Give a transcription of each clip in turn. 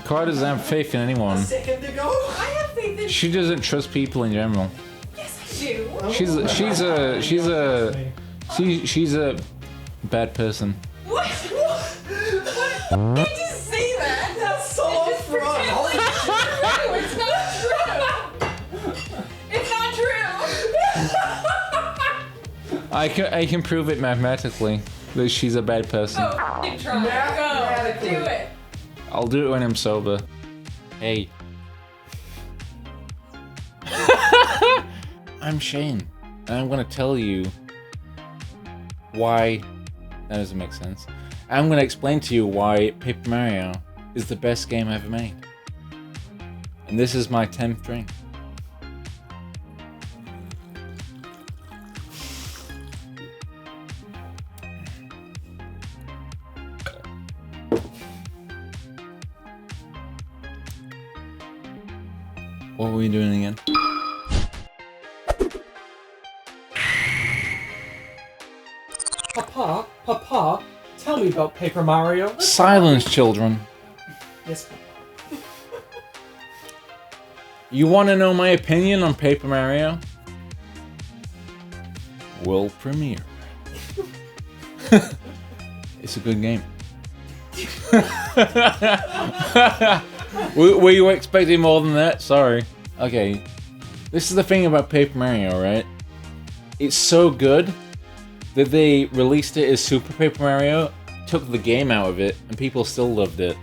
Cara doesn't have faith in anyone. A second ago. I have faith in. She doesn't trust people in general. Yes, I do. She's a bad person. What? What? Did you say that? That's so upfront. Holy It's not true. It's not true. I can prove it mathematically that she's a bad person. Oh, you try. Go. Do it. I'll do it when I'm sober. Hey. I'm Shane, and I'm gonna tell you why. That doesn't make sense. I'm gonna explain to you why Paper Mario is the best game ever made. And this is my 10th drink. What were we doing again? Papa, tell me about Paper Mario. Silence, children. Yes, Papa. You want to know my opinion on Paper Mario? World premiere. It's a good game. Were you expecting more than that? Sorry. Okay. This is the thing about Paper Mario, right? It's so good that they released it as Super Paper Mario, took the game out of it, and people still loved it.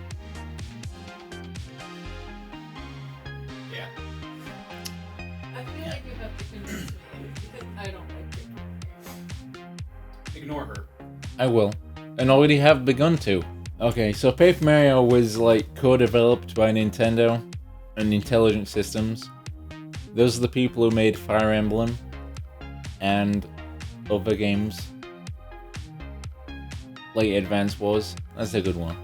I feel like you have to convince me because I don't like Paper Mario. Ignore her. I will. And already have begun to. Okay, so Paper Mario was like co-developed by Nintendo and Intelligent Systems. Those are the people who made Fire Emblem and other games. Like Advance Wars. That's a good one.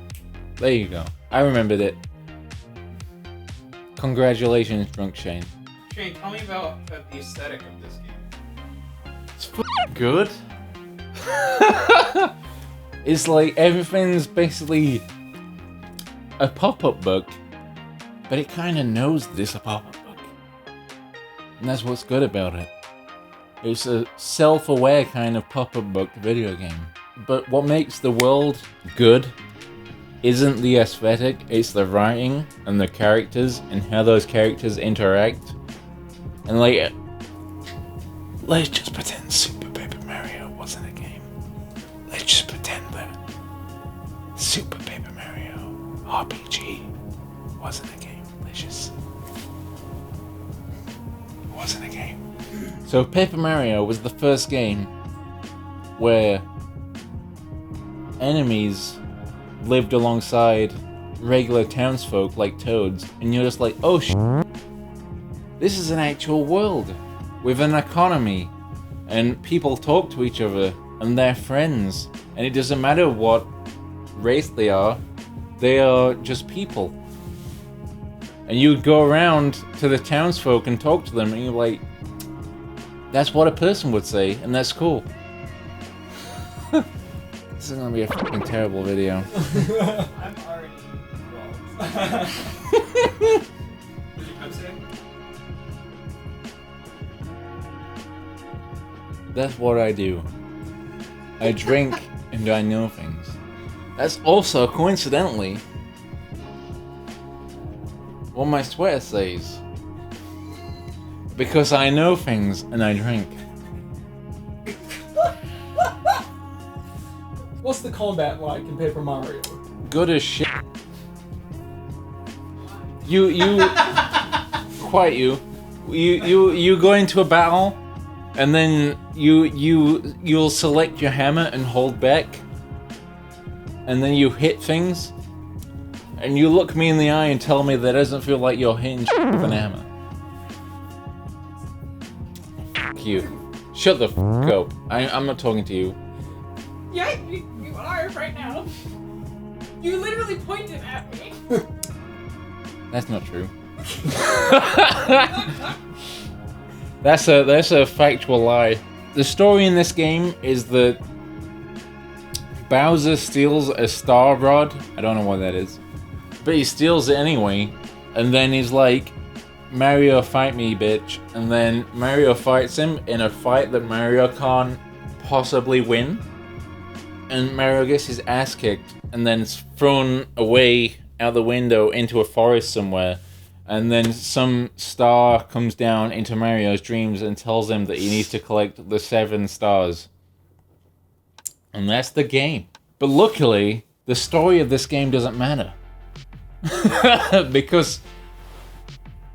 There you go. I remembered it. Congratulations, Drunk Shane. Shane, tell me about the aesthetic of this game. It's good. It's like everything's basically a pop-up book, but it kind of knows that it's a pop-up book. And that's what's good about it. It's a self-aware kind of pop-up book video game. But what makes the world good isn't the aesthetic, it's the writing and the characters and how those characters interact. And like, let's just pretend Super Paper Mario wasn't a game. Let's just pretend that Super Paper Mario RPG wasn't a game. Let's just... It wasn't a game. So Paper Mario was the first game where enemies lived alongside regular townsfolk like toads, and you're just like, oh this is an actual world with an economy, and people talk to each other, and they're friends, and it doesn't matter what race they are just people. And you go around to the townsfolk and talk to them, and you're like, that's what a person would say, and that's cool. This is gonna be a fucking terrible video. I'm already involved. Did you come today? That's what I do. I drink and I know things. That's also, coincidentally, what my sweater says. Because I know things and I drink. What's the combat like in Paper Mario? Good as shit. You go into a battle, and then you'll select your hammer and hold back, and then you hit things, and you look me in the eye and tell me that doesn't feel like you're hitting shit with an hammer. Fuck you. Shut the fuck up. I'm not talking to you. Yeah, you are right now. You literally pointed at me. That's not true. That's a factual lie. The story in this game is that Bowser steals a star rod. I don't know what that is. but he steals it anyway. And then he's like, Mario, fight me, bitch. And then Mario fights him in a fight that Mario can't possibly win. And Mario gets his ass kicked and then is thrown away out the window into a forest somewhere. And then some star comes down into Mario's dreams and tells him that he needs to collect the 7 stars. And that's the game. But luckily, the story of this game doesn't matter. Because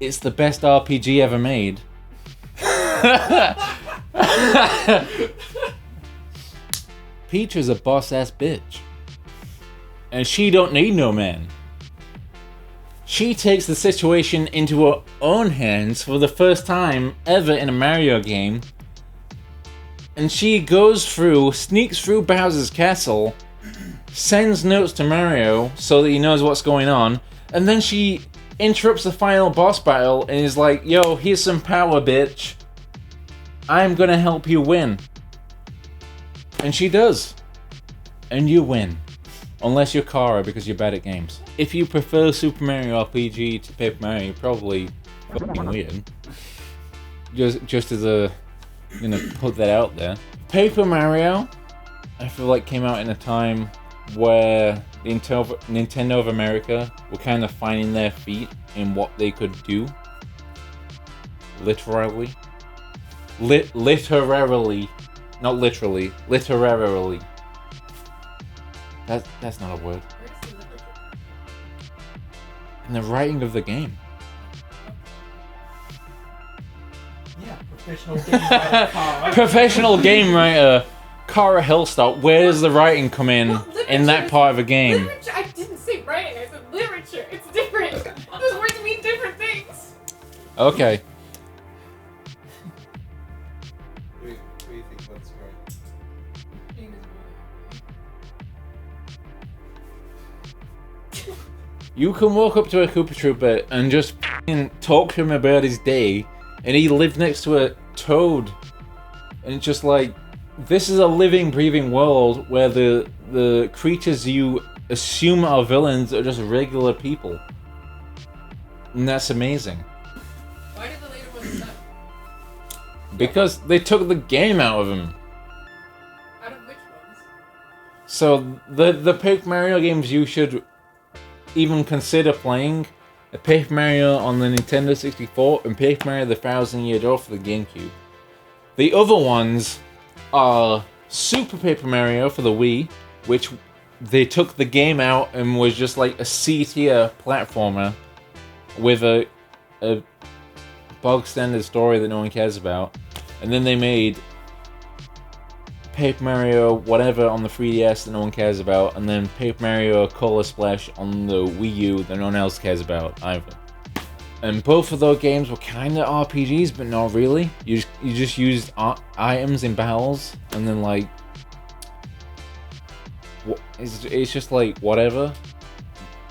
it's the best RPG ever made. Peach is a boss-ass bitch. And she don't need no man. She takes the situation into her own hands for the first time ever in a Mario game. And she goes through, sneaks through Bowser's castle, sends notes to Mario so that he knows what's going on, and then she interrupts the final boss battle and is like, yo, here's some power, bitch. I'm gonna help you win. And she does. And you win. Unless you're Cara, because you're bad at games. If you prefer Super Mario RPG to Paper Mario, you're probably fucking weird. Just as a... I'm gonna put that out there. Paper Mario, I feel like came out in a time where Nintendo of America were kind of finding their feet in what they could do. Literally. Literarily. Not literally. Literarily. That's not a word. In the writing of the game. Yeah, professional game writer Cara. Professional game writer Cara Hillstock. Where does the writing come in that part of a game? Literature. I didn't say writing. I said literature. It's different. Those words mean different things. Okay. What do you think about the story? You can walk up to a Koopa Trooper and just f***ing talk to him about his day, and he lived next to a toad. And it's just like, this is a living, breathing world where the creatures you assume are villains are just regular people. And that's amazing. Why did the later ones suck? Because they took the game out of him. Out of which ones? So, the Paper Mario games you should even consider playing are Paper Mario on the Nintendo 64 and Paper Mario the Thousand Year Door for the GameCube. The other ones are Super Paper Mario for the Wii, which they took the game out and was just like a C-tier platformer with a bog standard story that no one cares about. And then they made Paper Mario whatever on the 3DS that no one cares about, and then Paper Mario Color Splash on the Wii U that no one else cares about either. And both of those games were kind of RPGs, but not really. You just used items in battles, and then like, it's just like whatever.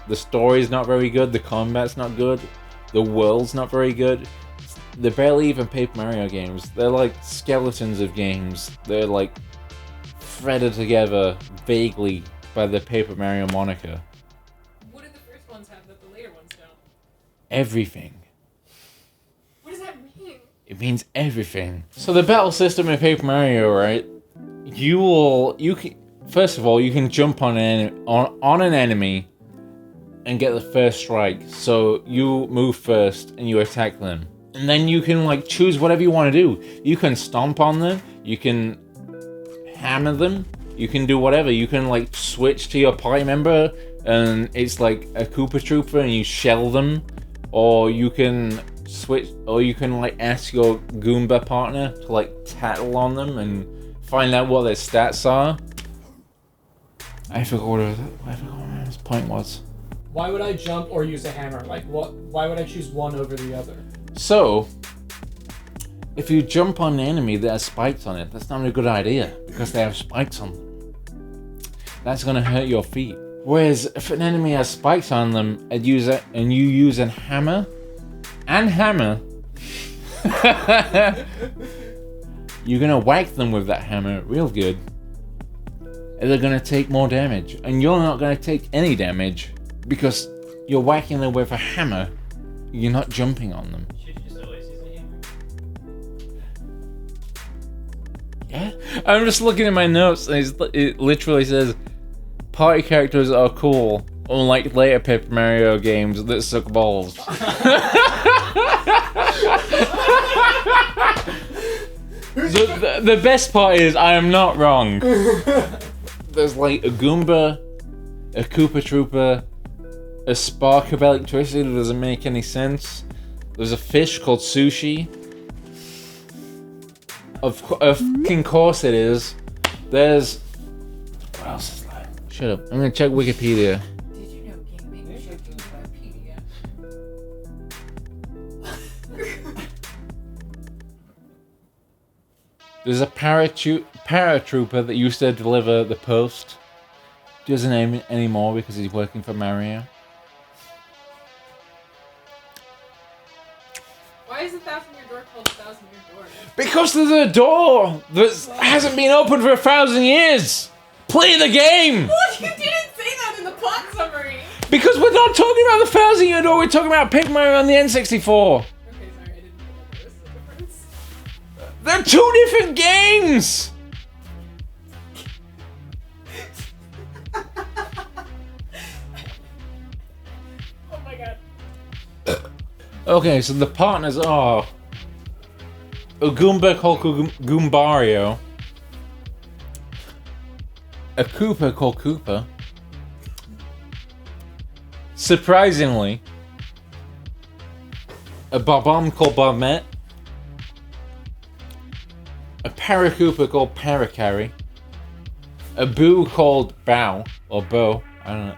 The story's not very good, the combat's not good, the world's not very good. They're barely even Paper Mario games. They're like skeletons of games. They're like threaded together vaguely by the Paper Mario moniker. What did the first ones have that the later ones don't? Everything. What does that mean? It means everything. So the battle system in Paper Mario, right? You can, first of all, you can jump on an enemy and get the first strike. So you move first and you attack them. And then you can like choose whatever you want to do. You can stomp on them, you can hammer them, you can do whatever. You can like switch to your party member and it's like a Koopa Trooper and you shell them. Or you can switch, or you can like ask your Goomba partner to like tattle on them and find out what their stats are. I forgot what his point was. Why would I jump or use a hammer? Like, what? Why would I choose one over the other? So, if you jump on an enemy that has spikes on it, that's not a good idea because they have spikes on them. That's gonna hurt your feet. Whereas if an enemy has spikes on them and you use a hammer, you're gonna whack them with that hammer real good, and they're gonna take more damage, and you're not gonna take any damage because you're whacking them with a hammer. You're not jumping on them. Should you just always use a hammer? Yeah. I'm just looking at my notes, and it literally says, "Party characters are cool, unlike later Paper Mario games that suck balls." The best part is, I am not wrong. There's like a Goomba, a Koopa Trooper, a spark of electricity that doesn't make any sense. There's a fish called Sushi. Of fucking course it is. There's... What else is there? Shut up. I'm gonna check Wikipedia. Did you know gaming should be Wikipedia? There's a paratrooper that used to deliver the post. He doesn't name it anymore because he's working for Mario. Why is 1,000-year door called 1,000-year door? Because there's a door that hasn't been opened for 1,000 years! Play the game! What? You didn't say that in the plot summary! Because we're not talking about the 1,000-year door, we're talking about Paper Mario on the N64! Okay, sorry, I didn't know that there was a difference. They're two different games! Oh my god. Okay, so the partners are a Goomba called Goombario, a Koopa called Koopa, surprisingly, a Bob-omb called Bob-met, a Paracoopa called Paracari, a Boo called Bow, or Bo, I don't know.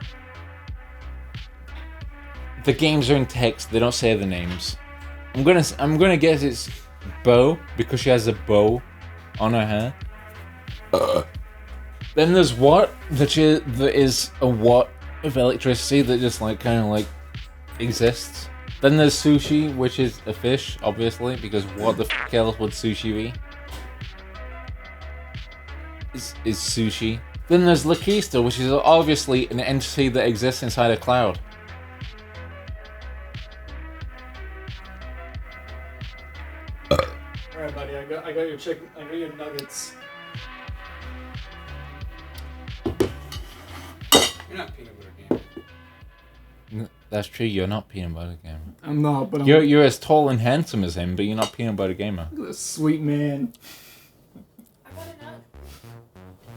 The games are in text, they don't say the names. I'm gonna guess it's Bo, because she has a bow on her hair. Then there's What, that is a watt of electricity that just like kinda like exists. Then there's Sushi, which is a fish, obviously, because what the f else would sushi be? Is sushi. Then there's Lakista, which is obviously an entity that exists inside a cloud. Alright, buddy, I got your chicken. I got your nuggets. You're not peanut butter gamer. That's true, you're not Peanut Butter Gamer. I'm not, but I'm. You're as tall and handsome as him, but you're not Peanut Butter Gamer. Look at this sweet man. I want a nut.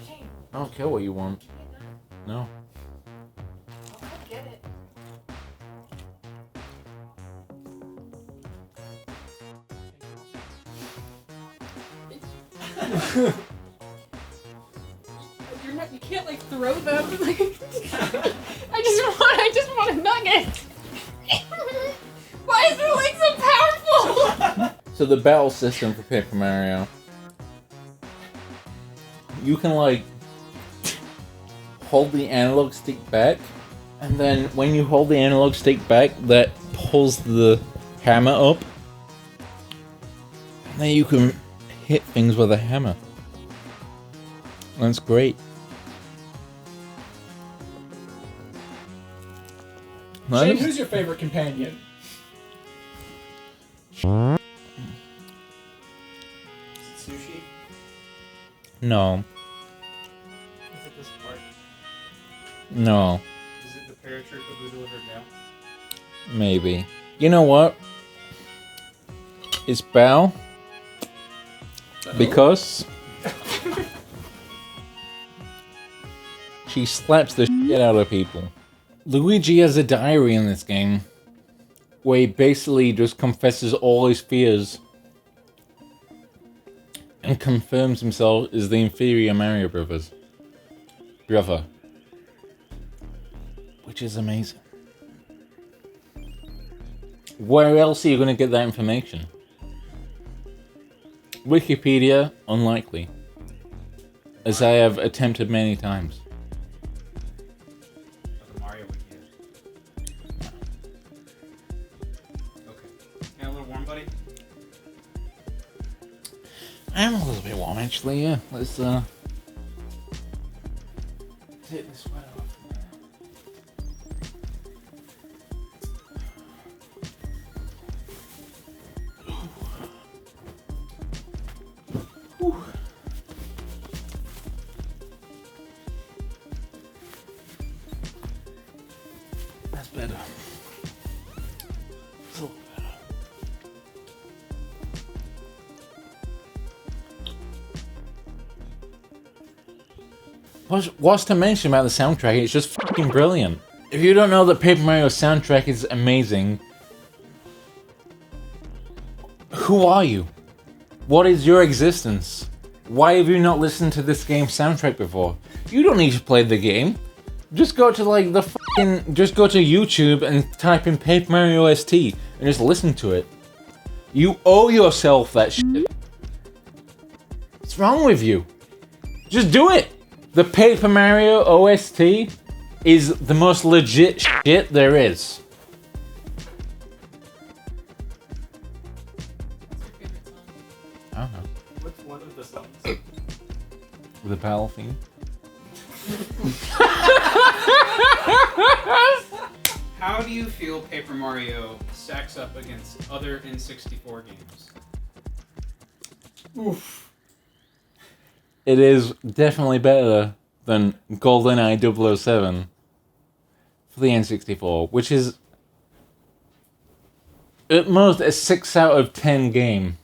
Shane, I don't care what you want. give me a nut. No. I'll come get it. You're not, you can't like throw them. Like, I just want a nugget. Why is their leg so powerful? So the battle system for Paper Mario, you can like hold the analog stick back, and then when you hold the analog stick back, that pulls the hammer up, and then you can hit things with a hammer. That's great. Shane, who's your favorite companion? Sushi? No. Is it this part? No. Is it the paratrooper who delivered mail? Maybe. You know what? It's Bow. Because she slaps the shit out of people. Luigi has a diary in this game where he basically just confesses all his fears and confirms himself as the inferior Mario Brothers. Brother. Which is amazing. Where else are you going to get that information? Wikipedia, unlikely. As I have attempted many times. Or the Mario Wiki? Okay. Yeah, a little warm, buddy? I'm a little bit warm actually, yeah. Let's take this sweater off. What's to mention about the soundtrack? It's just fucking brilliant. If you don't know that Paper Mario's soundtrack is amazing, who are you? What is your existence? Why have you not listened to this game's soundtrack before? You don't need to play the game. Just go to like the fucking, just go to YouTube and type in Paper Mario OST and just listen to it. You owe yourself that shit. What's wrong with you? Just do it. The Paper Mario OST is the most legit shit there is. What's your favorite song? I don't know. What's one of the songs? The battle theme. How do you feel Paper Mario stacks up against other N64 games? Oof. It is definitely better than GoldenEye 007 for the N64, which is at most a 6 out of 10 game.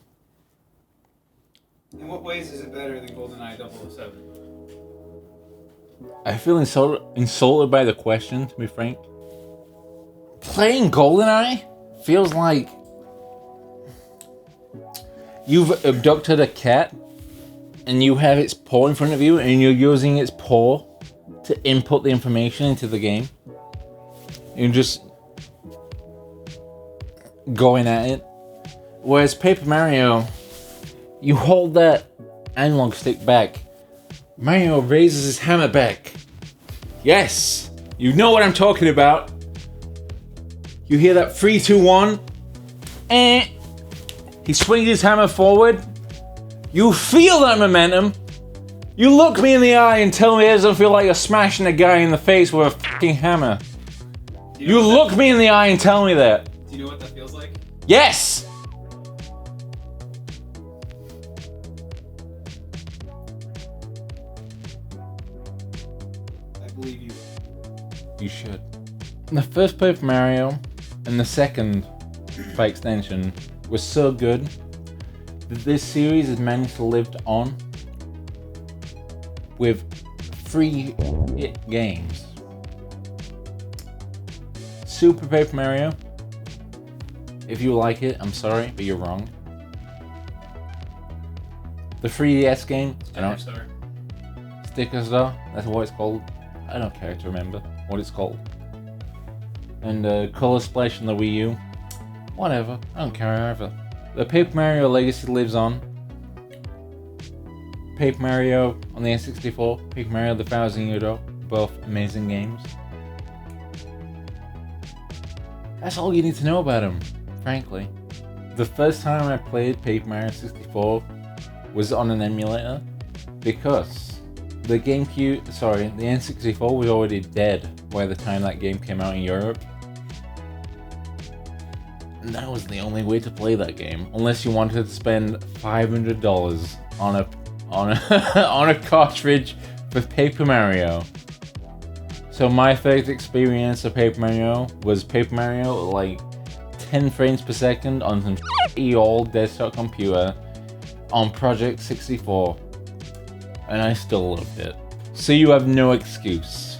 In what ways is it better than GoldenEye 007? I feel insulted by the question, to be frank. Playing GoldenEye feels like you've abducted a cat and you have its paw in front of you and you're using its paw to input the information into the game. You're just going at it. Whereas Paper Mario, you hold that analog stick back. Mario raises his hammer back. Yes! You know what I'm talking about. You hear that 3, 2, 1. He swings his hammer forward. You feel that momentum. You look me in the eye and tell me it doesn't feel like you're smashing a guy in the face with a fucking hammer. You look me in the eye and tell me that. Do you know what that feels like? Yes! I believe you. You should. The first Paper Mario and the second, by extension, was so good that this series has managed to live on with 3 hit games. Super Paper Mario. If you like it, I'm sorry, but you're wrong. The 3DS game. I don't. Star. Sticker Star. That's what it's called. I don't care to remember what it's called. And Color Splash on the Wii U. Whatever. I don't care either. The Paper Mario legacy lives on. Paper Mario on the N64. Paper Mario the Thousand Year Door. Both amazing games. That's all you need to know about them, frankly. The first time I played Paper Mario 64 was on an emulator because the N64 was already dead by the time that game came out in Europe. And that was the only way to play that game, unless you wanted to spend $500 on a cartridge for Paper Mario. So my first experience of Paper Mario was Paper Mario like 10 frames per second on some shitty old desktop computer on Project 64. And I still loved it. So you have no excuse.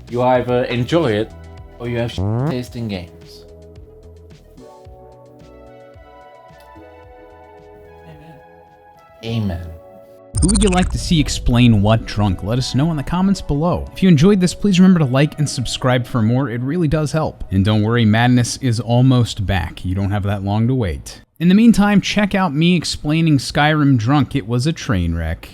You either enjoy it or you have taste in games. Amen. Who would you like to see explain what drunk? Let us know in the comments below. If you enjoyed this, please remember to like and subscribe for more. It really does help. And don't worry, madness is almost back. You don't have that long to wait. In the meantime, check out me explaining Skyrim drunk. It was a train wreck.